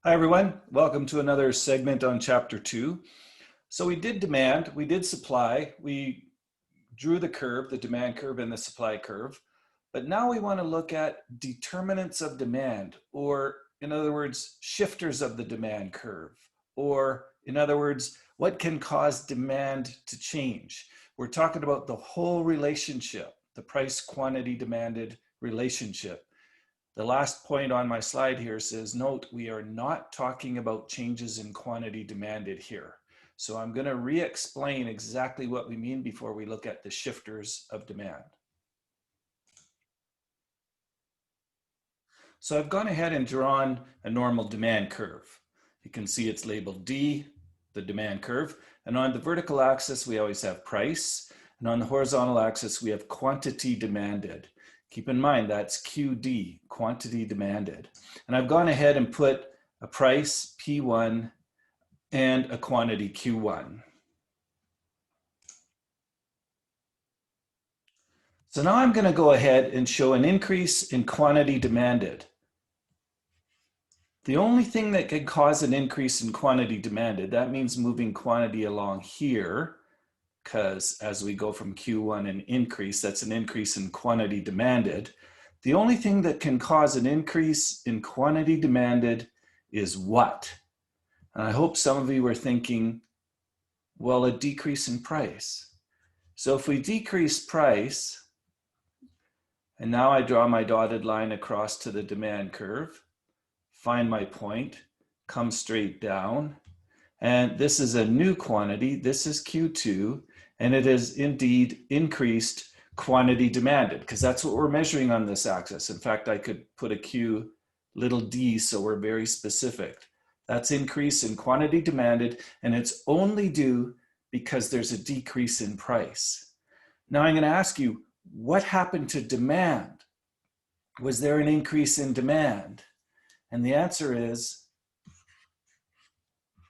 Hi everyone, welcome to another segment on chapter 2. So we did demand, we did supply, we drew the curve, the demand curve and the supply curve, but now we want to look at determinants of demand, or in other words, shifters of the demand curve, or in other words, what can cause demand to change. We're talking about the whole relationship, the price quantity demanded relationship. The last point on my slide here says, note, we are not talking about changes in quantity demanded here. So I'm going to re-explain exactly what we mean before we look at the shifters of demand. So I've gone ahead and drawn a normal demand curve. You can see it's labeled D, the demand curve. And on the vertical axis, we always have price. And on the horizontal axis, we have quantity demanded. Keep in mind, that's QD, quantity demanded. And I've gone ahead and put a price, P1, and a quantity, Q1. So now I'm going to go ahead and show an increase in quantity demanded. The only thing that can cause an increase in quantity demanded, that means moving quantity along here, because as we go from Q1 and increase, that's an increase in quantity demanded. The only thing that can cause an increase in quantity demanded is what? And I hope some of you were thinking, well, a decrease in price. So if we decrease price, and now I draw my dotted line across to the demand curve, find my point, come straight down, and this is a new quantity, this is Q2, and it is indeed increased quantity demanded, because that's what we're measuring on this axis. In fact, I could put a Q little d, so we're very specific. That's increase in quantity demanded, and it's only due because there's a decrease in price. Now I'm going to ask you, what happened to demand? Was there an increase in demand? And the answer is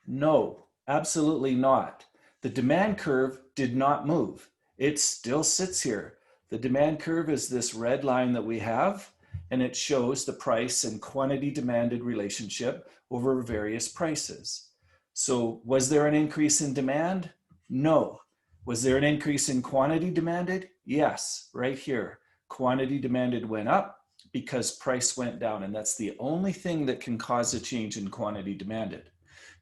no, absolutely not. The demand curve did not move. It still sits here. The demand curve is this red line that we have, and it shows the price and quantity demanded relationship over various prices. So was there an increase in demand? No. Was there an increase in quantity demanded? Yes, right here. Quantity demanded went up because price went down, and that's the only thing that can cause a change in quantity demanded.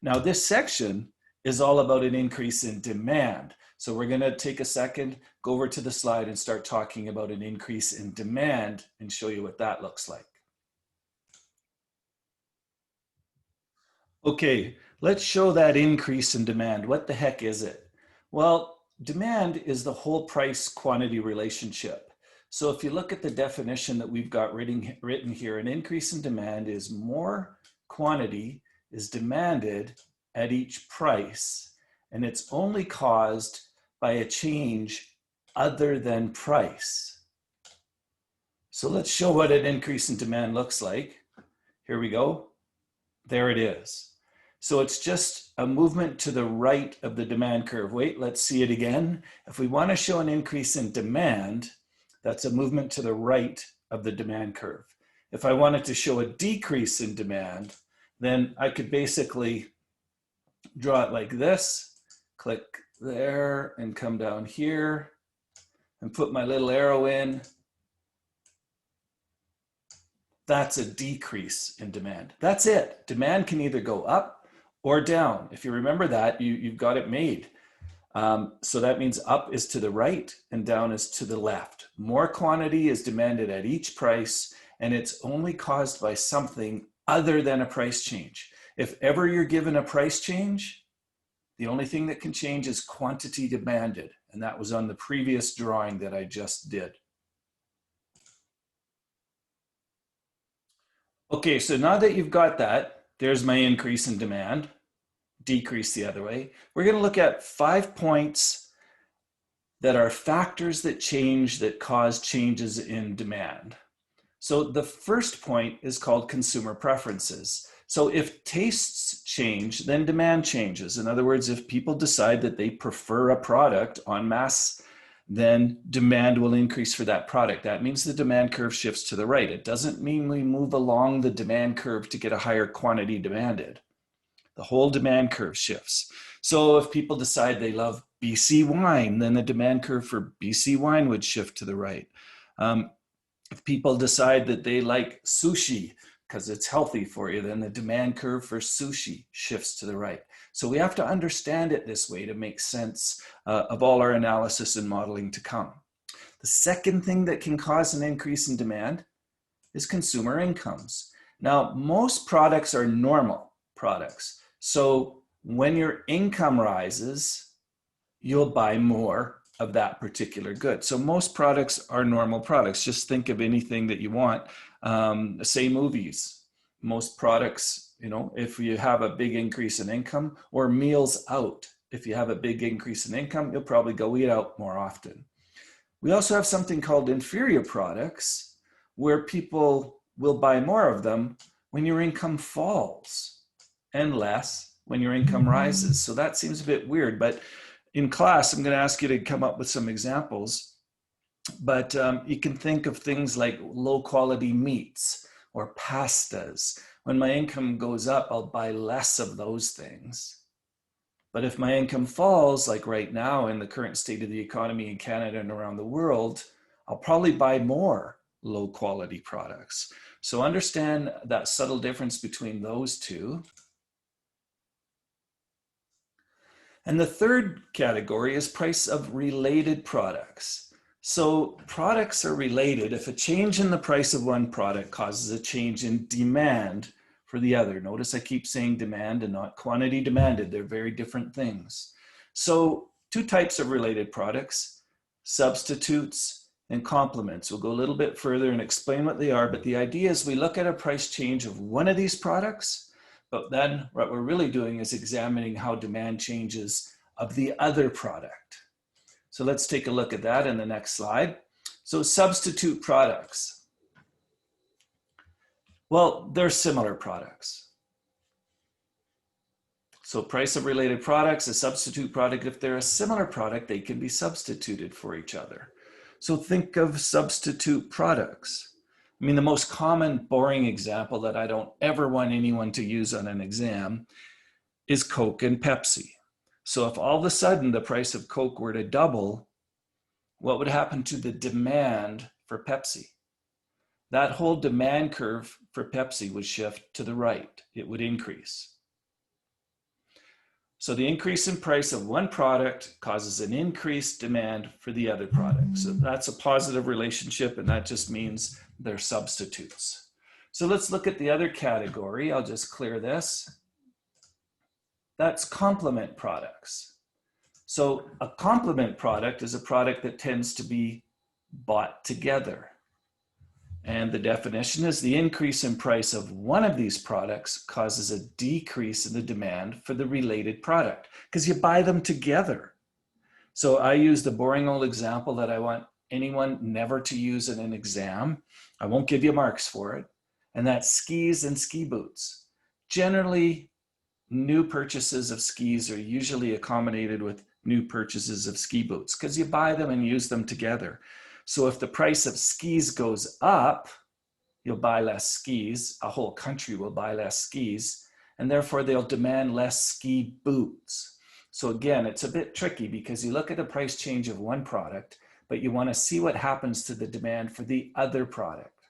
Now this section is all about an increase in demand. So we're going to take a second, go over to the slide and start talking about an increase in demand and show you what that looks like. Okay, let's show that increase in demand. What the heck is it? Well, demand is the whole price quantity relationship. So if you look at the definition that we've got written here, an increase in demand is more quantity is demanded at each price, and it's only caused by a change other than price. So let's show what an increase in demand looks like. Here we go. There it is. So it's just a movement to the right of the demand curve. Wait, let's see it again. If we want to show an increase in demand, that's a movement to the right of the demand curve. If I wanted to show a decrease in demand, then I could basically draw it like this, click there and come down here and put my little arrow in. That's a decrease in demand. That's it. Demand can either go up or down. If you remember that, you've got it made. So that means up is to the right and down is to the left. More quantity is demanded at each price, and it's only caused by something other than a price change. If ever you're given a price change, the only thing that can change is quantity demanded, and that was on the previous drawing that I just did. Okay, so now that you've got that, there's my increase in demand, decrease the other way. We're going to look at 5 points that are factors that change, that cause changes in demand. So the first point is called consumer preferences. So if tastes change, then demand changes. In other words, if people decide that they prefer a product en masse, then demand will increase for that product. That means the demand curve shifts to the right. It doesn't mean we move along the demand curve to get a higher quantity demanded. The whole demand curve shifts. So if people decide they love BC wine, then the demand curve for BC wine would shift to the right. If people decide that they like sushi because it's healthy for you, then the demand curve for sushi shifts to the right. So we have to understand it this way to make sense of all our analysis and modeling to come. The second thing that can cause an increase in demand is consumer incomes. Now, most products are normal products. So when your income rises, you'll buy more of that particular good. So most products are normal products. Just think of anything that you want. Say movies. Most products, you know, if you have a big increase in income, or meals out. If you have a big increase in income, you'll probably go eat out more often. We also have something called inferior products, where people will buy more of them when your income falls and less when your income rises. So that seems a bit weird, but in class, I'm going to ask you to come up with some examples, but you can think of things like low quality meats or pastas. When my income goes up, I'll buy less of those things. But if my income falls, like right now in the current state of the economy in Canada and around the world, I'll probably buy more low quality products. So understand that subtle difference between those two. And the third category is price of related products. So products are related if a change in the price of one product causes a change in demand for the other. Notice I keep saying demand and not quantity demanded. They're very different things. So two types of related products, substitutes and complements. We'll go a little bit further and explain what they are, but the idea is we look at a price change of one of these products, but then what we're really doing is examining how demand changes of the other product. So let's take a look at that in the next slide. So substitute products. Well, they're similar products. So price of related products, a substitute product, if they're a similar product, they can be substituted for each other. So think of substitute products. I mean, the most common boring example that I don't ever want anyone to use on an exam is Coke and Pepsi. So if all of a sudden the price of Coke were to double, what would happen to the demand for Pepsi? That whole demand curve for Pepsi would shift to the right. It would increase. So the increase in price of one product causes an increased demand for the other product. So that's a positive relationship, and that just means they're substitutes. So let's look at the other category. I'll just clear this. That's complement products. So a complement product is a product that tends to be bought together. And the definition is the increase in price of one of these products causes a decrease in the demand for the related product because you buy them together. So I use the boring old example that I want anyone never to use in an exam. I won't give you marks for it. And that's skis and ski boots. Generally, new purchases of skis are usually accommodated with new purchases of ski boots because you buy them and use them together. So if the price of skis goes up, you'll buy less skis. A whole country will buy less skis, and therefore they'll demand less ski boots. So again, it's a bit tricky because you look at the price change of one product, but you want to see what happens to the demand for the other product.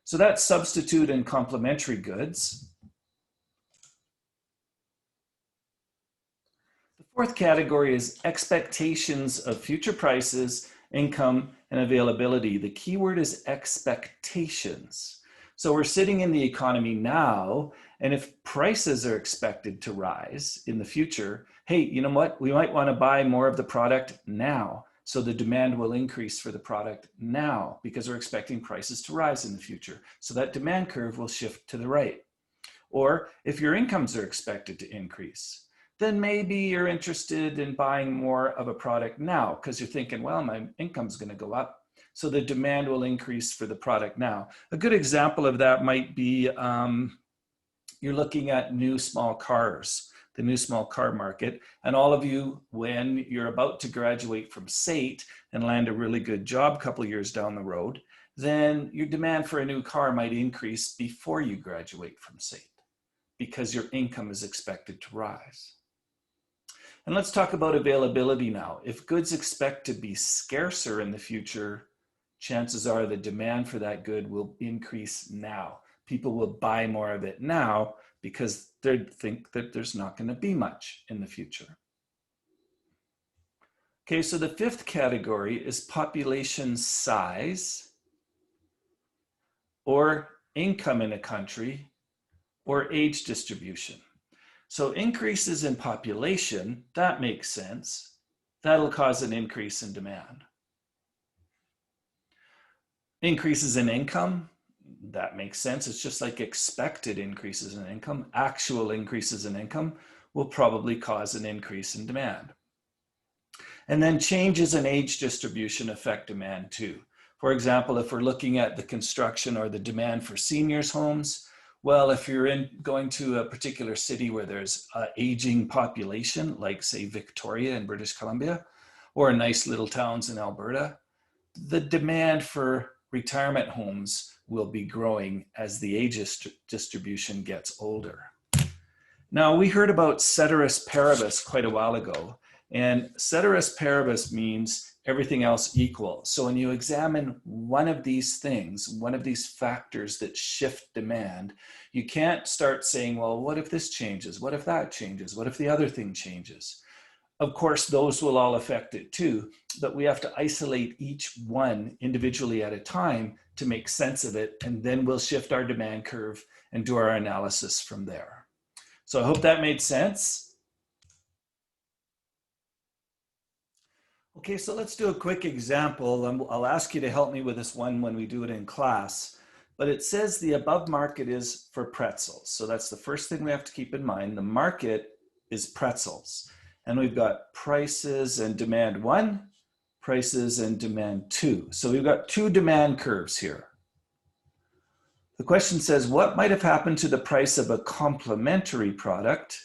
So that's substitute and complementary goods. The fourth category is expectations of future prices, income, and availability. The key word is expectations. So we're sitting in the economy now, and if prices are expected to rise in the future, hey, you know what? We might want to buy more of the product now. So the demand will increase for the product now because we're expecting prices to rise in the future. So that demand curve will shift to the right. Or if your incomes are expected to increase, then maybe you're interested in buying more of a product now because you're thinking, well, my income's going to go up. So the demand will increase for the product now. A good example of that might be you're looking at new small cars the new small car market. And all of you, when you're about to graduate from SAIT and land a really good job a couple of years down the road, then your demand for a new car might increase before you graduate from SAIT because your income is expected to rise. And let's talk about availability now. If goods expect to be scarcer in the future, chances are the demand for that good will increase now. People will buy more of it now because they think that there's not going to be much in the future. Okay, so the fifth category is population size or income in a country or age distribution. So increases in population, that makes sense. That'll cause an increase in demand. Increases in income, that makes sense. It's just like expected increases in income. Actual increases in income will probably cause an increase in demand. And then changes in age distribution affect demand too. For example, if we're looking at the construction or the demand for seniors' homes, well, if you're going to a particular city where there's an aging population, like say Victoria in British Columbia, or nice little towns in Alberta, the demand for retirement homes will be growing as the age distribution gets older. Now, we heard about ceteris paribus quite a while ago, and ceteris paribus means everything else equal. So when you examine one of these things, one of these factors that shift demand, you can't start saying, well, what if this changes? What if that changes? What if the other thing changes? Of course, those will all affect it too, but we have to isolate each one individually at a time to make sense of it, and then we'll shift our demand curve and do our analysis from there. So I hope that made sense. Okay, so let's do a quick example. I'll ask you to help me with this one when we do it in class, but it says the above market is for pretzels. So that's the first thing we have to keep in mind. The market is pretzels. And we've got prices and demand 1, prices and demand 2. So we've got 2 demand curves here. The question says, what might have happened to the price of a complementary product,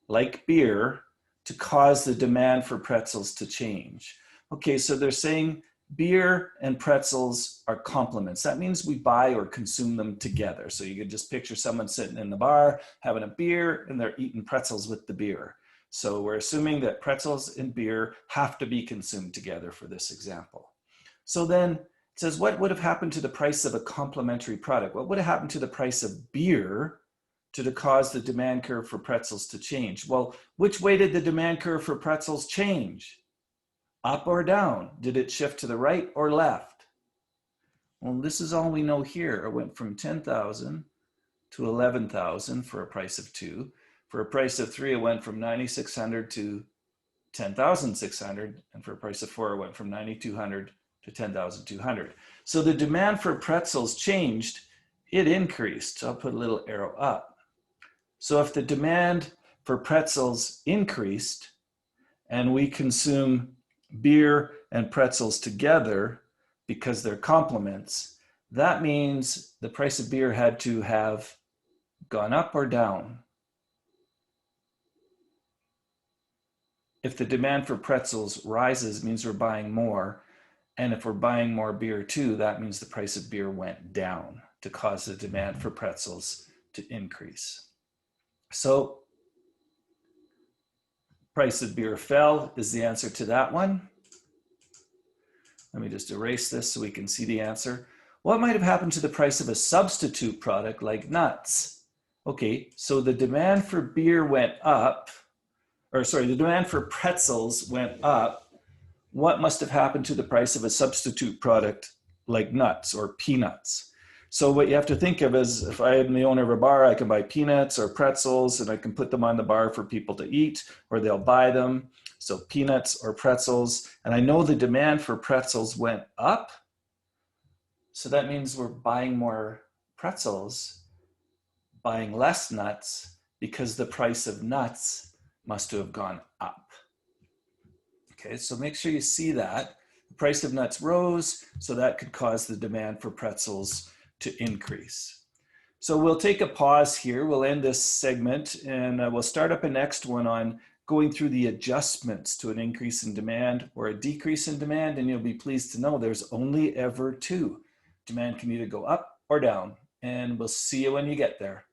like beer, to cause the demand for pretzels to change? Okay, so they're saying beer and pretzels are complements. That means we buy or consume them together. So you could just picture someone sitting in the bar, having a beer, and they're eating pretzels with the beer. So we're assuming that pretzels and beer have to be consumed together for this example. So then it says, what would have happened to the price of a complementary product? What would have happened to the price of beer to cause the demand curve for pretzels to change? Well, which way did the demand curve for pretzels change? Up or down? Did it shift to the right or left? Well, this is all we know here. It went from 10,000 to 11,000 for a price of 2. For a price of 3, it went from 9,600 to 10,600. And for a price of 4, it went from 9,200 to 10,200. So the demand for pretzels changed. It increased. So I'll put a little arrow up. So if the demand for pretzels increased and we consume beer and pretzels together because they're complements, that means the price of beer had to have gone up or down. If the demand for pretzels rises, it means we're buying more. And if we're buying more beer too, that means the price of beer went down to cause the demand for pretzels to increase. So price of beer fell is the answer to that one. Let me just erase this so we can see the answer. What might have happened to the price of a substitute product like nuts? Okay, so the demand for beer went up, the demand for pretzels went up. What must have happened to the price of a substitute product like nuts or peanuts? So what you have to think of is, if I am the owner of a bar, I can buy peanuts or pretzels and I can put them on the bar for people to eat, or they'll buy them. So peanuts or pretzels. And I know the demand for pretzels went up. So that means we're buying more pretzels, buying less nuts, because the price of nuts must have gone up. Okay, so make sure you see that. The price of nuts rose, so that could cause the demand for pretzels to increase. So we'll take a pause here. We'll end this segment and we'll start up a next one on going through the adjustments to an increase in demand or a decrease in demand. And you'll be pleased to know there's only ever two. Demand can either go up or down. And we'll see you when you get there.